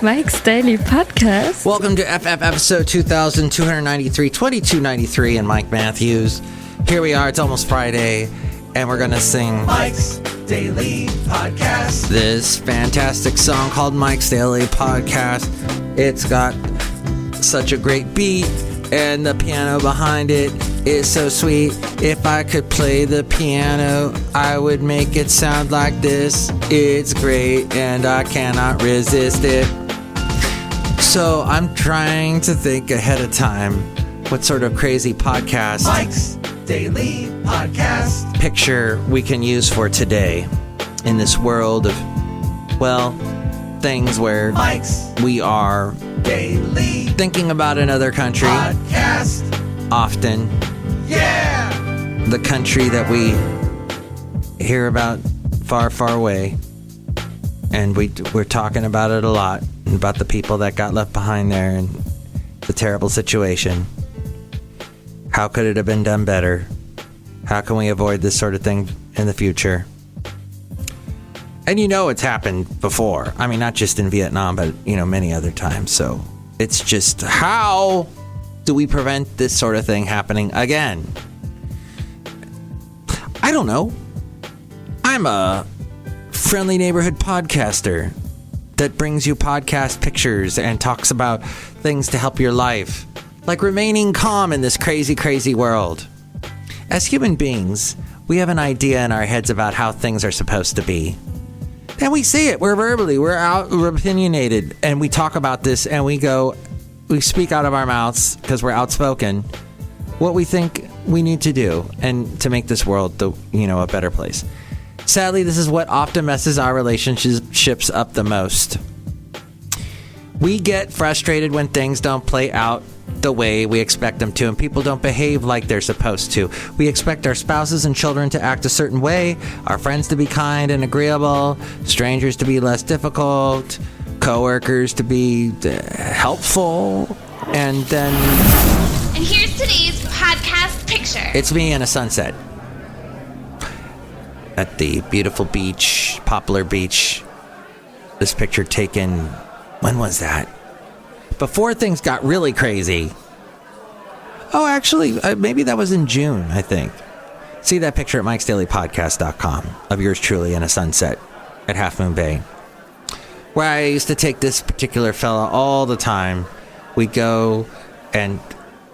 Mike's Daily Podcast. Welcome to FF episode 2293, and Mike Matthews. Here we are, it's almost Friday, and we're going to sing Mike's Daily Podcast. This fantastic song called Mike's Daily Podcast. It's got such a great beat, and the piano behind it is so sweet. If I could play the piano, I would make it sound like this. It's great, and I cannot resist it. So I'm trying to think ahead of time what sort of crazy podcast Mike's Daily Podcast picture we can use for today in this world of, well, things where Mike's we are Daily thinking about another country Podcast. often. Yeah! The country that we hear about far, far away. And we're talking about it a lot. About the people that got left behind there and the terrible situation. How could it have been done better? How can we avoid this sort of thing in the future? And it's happened before. I mean, not just in Vietnam, but, many other times. So it's just, how do we prevent this sort of thing happening again? I don't know. I'm a friendly neighborhood podcaster that brings you podcast pictures and talks about things to help your life, like remaining calm in this crazy, crazy world. As human beings, we have an idea in our heads about how things are supposed to be. And we say it. We're opinionated, and we talk about this, and we speak out of our mouths because we're outspoken what we think we need to do and to make this world a better place. Sadly, this is what often messes our relationships up the most. We get frustrated when things don't play out the way we expect them to, and people don't behave like they're supposed to. We expect our spouses and children to act a certain way, our friends to be kind and agreeable, strangers to be less difficult, coworkers to be helpful, and then... And here's today's podcast picture. It's me in a sunset at the beautiful beach, Poplar Beach. This picture taken, when was that? Before things got really crazy. Oh, actually, maybe that was in June, I think. See that picture at MikesDailyPodcast.com of yours truly in a sunset at Half Moon Bay, where I used to take this particular fella all the time. We'd go and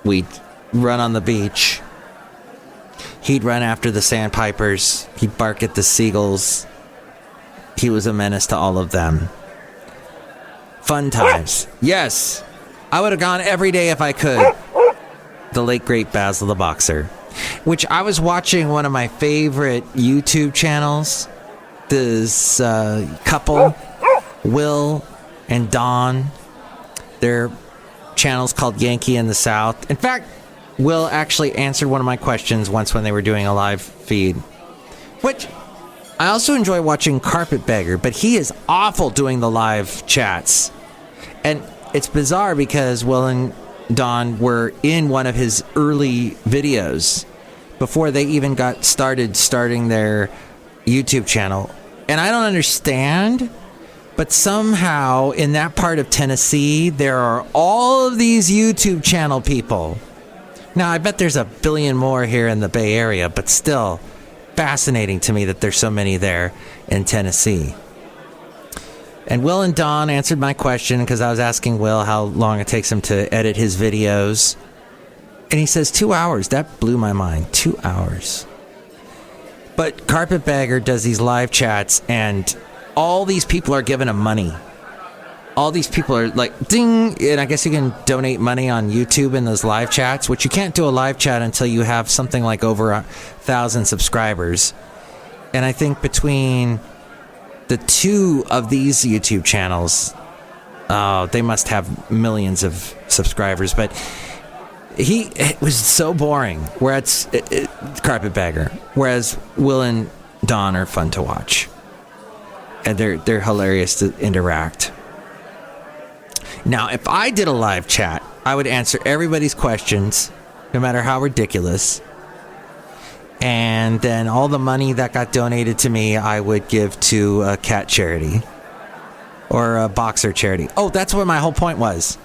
we'd run on the beach. He'd run after the sandpipers. He'd bark at the seagulls. He was a menace to all of them. Fun times. Yes, I would have gone every day if I could. The late, great Basil the Boxer, which I was watching one of my favorite YouTube channels. This couple, Will and Dawn. Their channel's called Yankee in the South. In fact, Will actually answered one of my questions once when they were doing a live feed. Which, I also enjoy watching Carpetbagger, but he is awful doing the live chats. And it's bizarre because Will and Dawn were in one of his early videos before they even got starting their YouTube channel. And I don't understand, but somehow in that part of Tennessee, there are all of these YouTube channel people. Now, I bet there's a billion more here in the Bay Area, but still fascinating to me that there's so many there in Tennessee. And Will and Dawn answered my question because I was asking Will how long it takes him to edit his videos. And he says 2 hours. That blew my mind. 2 hours. But Carpetbagger does these live chats, and all these people are giving him money. All these people are like, ding, and I guess you can donate money on YouTube in those live chats, which you can't do a live chat until you have something like over 1,000 subscribers. And I think between the two of these YouTube channels, they must have millions of subscribers, but it was so boring, whereas Carpetbagger, whereas Will and Dawn are fun to watch. And they're hilarious to interact. Now, if I did a live chat, I would answer everybody's questions, no matter how ridiculous. And then all the money that got donated to me, I would give to a cat charity. or a boxer charity. Oh, that's what my whole point was.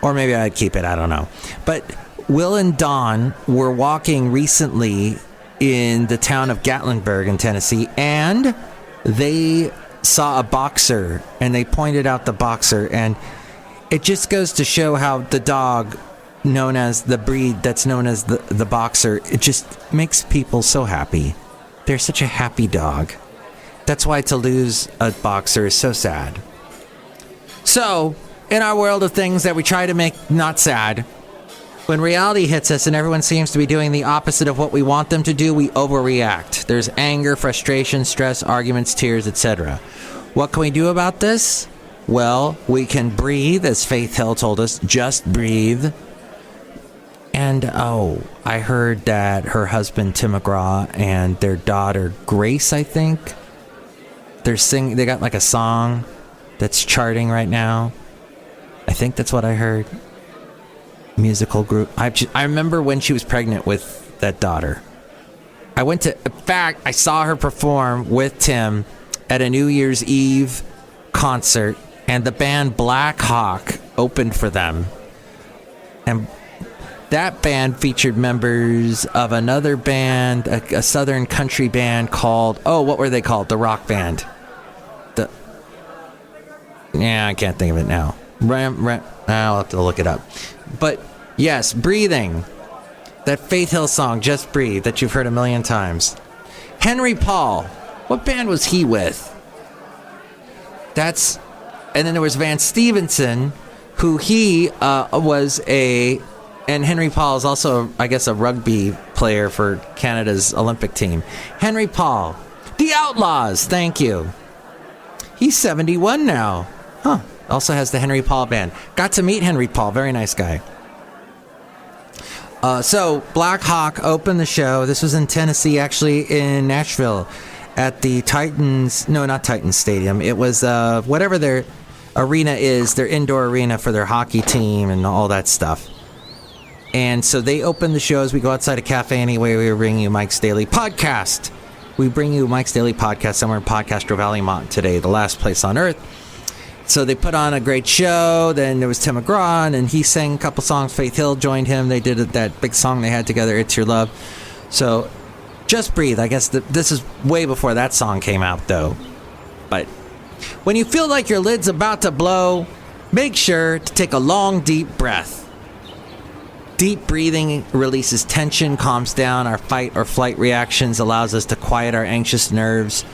Or maybe I'd keep it. I don't know. But Will and Dawn were walking recently in the town of Gatlinburg in Tennessee, and they saw a boxer, and they pointed out the boxer, and it just goes to show how the dog, known as the breed that's known as the boxer, it just makes people so happy. They're such a happy dog. That's why to lose a boxer is so sad. So, in our world of things that we try to make not sad, when reality hits us and everyone seems to be doing the opposite of what we want them to do, we overreact. There's anger, frustration, stress, arguments, tears, etc. What can we do about this? Well, we can breathe, as Faith Hill told us. Just breathe. And, I heard that her husband, Tim McGraw, and their daughter, Grace, I think, they got like a song that's charting right now. I think that's what I heard. Musical group. I remember when she was pregnant with that daughter. In fact, I saw her perform with Tim at a New Year's Eve concert, and the band Black Hawk opened for them. And that band featured members of another band, a southern country band called, what were they called? The rock band. I can't think of it now. I'll have to look it up. But yes, breathing. That Faith Hill song, Just Breathe, that you've heard a million times. Henry Paul. What band was he with? And then there was Van Stevenson, who he and Henry Paul is also, I guess, a rugby player for Canada's Olympic team. Henry Paul. The Outlaws, thank you. He's 71 now. Also has the Henry Paul band. Got to meet Henry Paul, very nice guy. So Black Hawk opened the show. This was in Tennessee, actually in Nashville, at the not Titans Stadium. It was whatever their arena is, their indoor arena for their hockey team and all that stuff. And so they opened the show. As we go outside a cafe anyway, we bring you Mike's Daily Podcast. We bring you Mike's Daily Podcast somewhere in Podcastro Valley, Mont today, the last place on earth. So they put on a great show. Then there was Tim McGraw, and he sang a couple songs. Faith Hill joined him. They did that big song they had together, It's Your Love. So Just Breathe. I guess this is way before that song came out, though. But when you feel like your lid's about to blow, make sure to take a long, deep breath. Deep breathing releases tension, calms down our fight or flight reactions, allows us to quiet our anxious nerves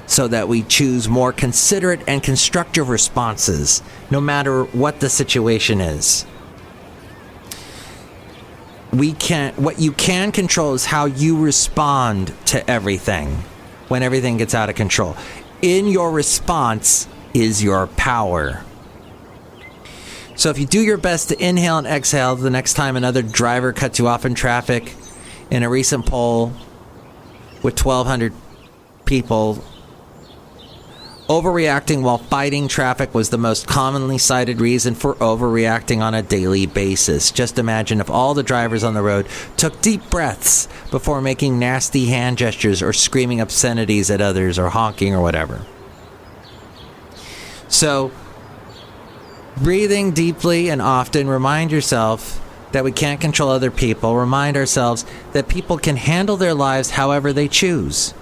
so that we choose more considerate and constructive responses, no matter what the situation is. What you can control is how you respond to everything when everything gets out of control. In your response is your power. So if you do your best to inhale and exhale the next time another driver cuts you off in traffic, in a recent poll with 1,200 people, overreacting while fighting traffic was the most commonly cited reason for overreacting on a daily basis. Just imagine if all the drivers on the road took deep breaths before making nasty hand gestures or screaming obscenities at others or honking or whatever. So, breathing deeply and often, remind yourself that we can't control other people. Remind ourselves that people can handle their lives however they choose.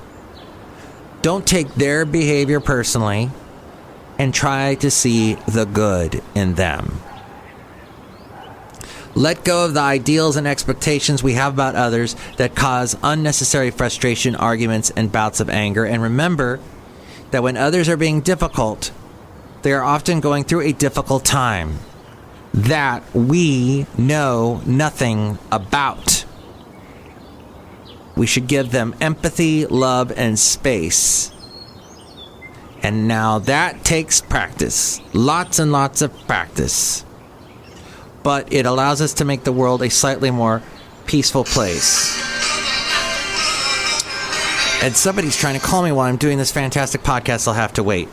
Don't take their behavior personally and try to see the good in them. Let go of the ideals and expectations we have about others that cause unnecessary frustration, arguments, and bouts of anger. And remember that when others are being difficult, they are often going through a difficult time that we know nothing about. We should give them empathy, love, and space. And now that takes practice. Lots and lots of practice. But it allows us to make the world a slightly more peaceful place. And somebody's trying to call me while I'm doing this fantastic podcast. I'll have to wait.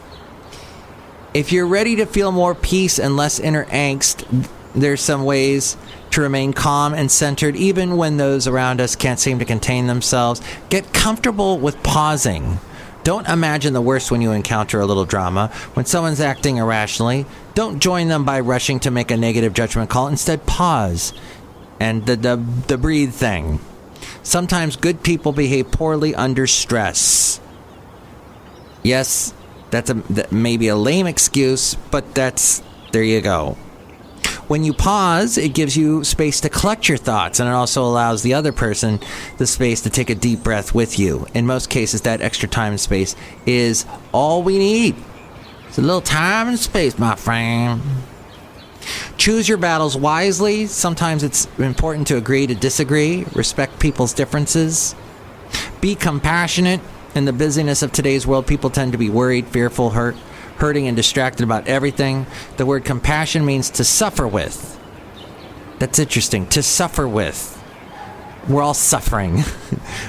If you're ready to feel more peace and less inner angst, there's some ways to remain calm and centered even when those around us can't seem to contain themselves. Get comfortable with pausing. Don't imagine the worst when you encounter a little drama. When someone's acting irrationally, don't join them by rushing to make a negative judgment call. Instead, pause. And the breathe thing. Sometimes good people behave poorly under stress. Yes, that may be a lame excuse, but there you go. When you pause, it gives you space to collect your thoughts, and it also allows the other person the space to take a deep breath with you. In most cases, that extra time and space is all we need. It's a little time and space, my friend. Choose your battles wisely. Sometimes it's important to agree to disagree, respect people's differences. Be compassionate. In the busyness of today's world, people tend to be worried, fearful, hurting, and distracted about everything. The word compassion means to suffer with. That's interesting. To suffer with. We're all suffering.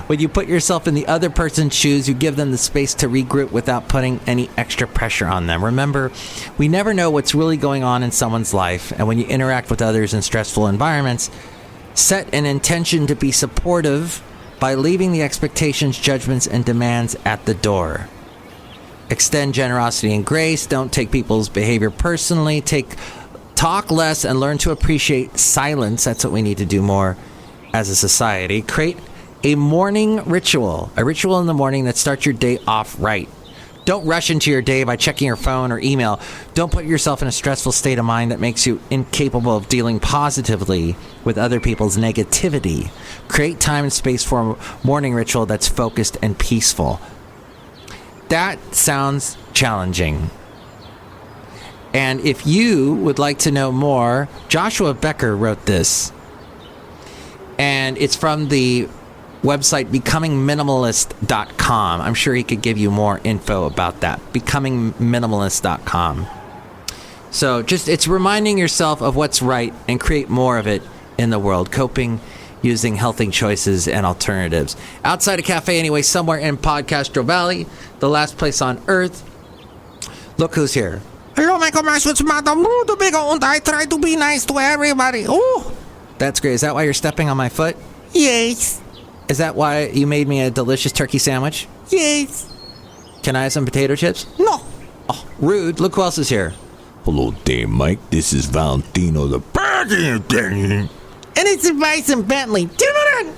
When you put yourself in the other person's shoes, you give them the space to regroup without putting any extra pressure on them. Remember, we never know what's really going on in someone's life, and when you interact with others in stressful environments, set an intention to be supportive by leaving the expectations, judgments, and demands at the door. Extend generosity and grace. Don't take people's behavior personally. Talk less and learn to appreciate silence. That's what we need to do more as a society. Create a morning ritual. A ritual in the morning that starts your day off right. Don't rush into your day by checking your phone or email. Don't put yourself in a stressful state of mind that makes you incapable of dealing positively with other people's negativity. Create time and space for a morning ritual that's focused and peaceful. That sounds challenging. And if you would like to know more, Joshua Becker wrote this. And it's from the website becomingminimalist.com. I'm sure he could give you more info about that. becomingminimalist.com. So it's reminding yourself of what's right and create more of it in the world. Coping using healthy choices and alternatives. Outside a cafe anyway, somewhere in Podcastro Valley, the last place on earth. Look who's here. Hello, my commercial. It's Madam Rudebigo, and I try to be nice to everybody. Oh, that's great. Is that why you're stepping on my foot? Yes. Is that why you made me a delicious turkey sandwich? Yes. Can I have some potato chips? No. Oh, rude. Look who else is here. Hello there, Mike. This is Valentino the President. And it's Vice and Bentley. Do you know that?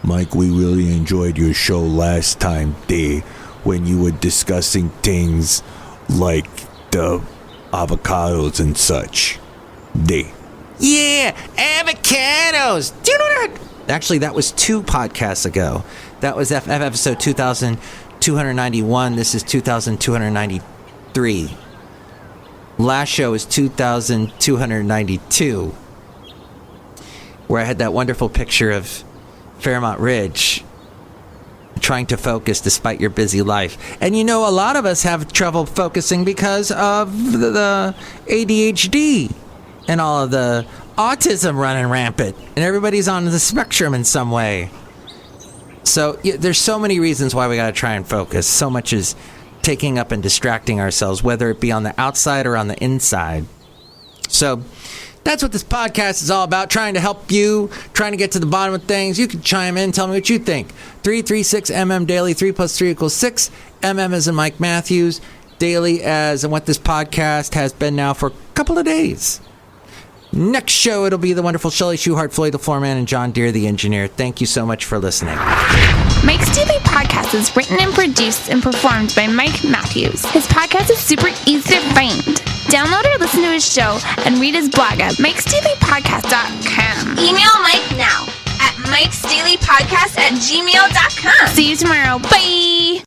Mike, we really enjoyed your show last time, day, when you were discussing things like the avocados and such. Day. Yeah, avocados. Do you know that? Actually, that was 2 podcasts ago. That was episode 2291. This is 2293. Last show is 2292, where I had that wonderful picture of Fairmont Ridge trying to focus despite your busy life. And a lot of us have trouble focusing because of the ADHD and all of the autism running rampant, and everybody's on the spectrum in some way. So there's so many reasons why we got to try and focus. So much is taking up and distracting ourselves, whether it be on the outside or on the inside. So that's what this podcast is all about, trying to help you, trying to get to the bottom of things. You can chime in, tell me what you think. 336MM Daily, 3 plus 3 equals 6. MM as in Mike Matthews, Daily as in what this podcast has been now for a couple of days. Next show, it'll be the wonderful Shelley Shuhart, Floyd the Floorman, and John Deere the Engineer. Thank you so much for listening. Mike's Daily Podcast is written and produced and performed by Mike Matthews. His podcast is super easy to find. Download or listen to his show and read his blog at MikesDailyPodcast.com. Email Mike now at MikesDailyPodcast@gmail.com. See you tomorrow. Bye!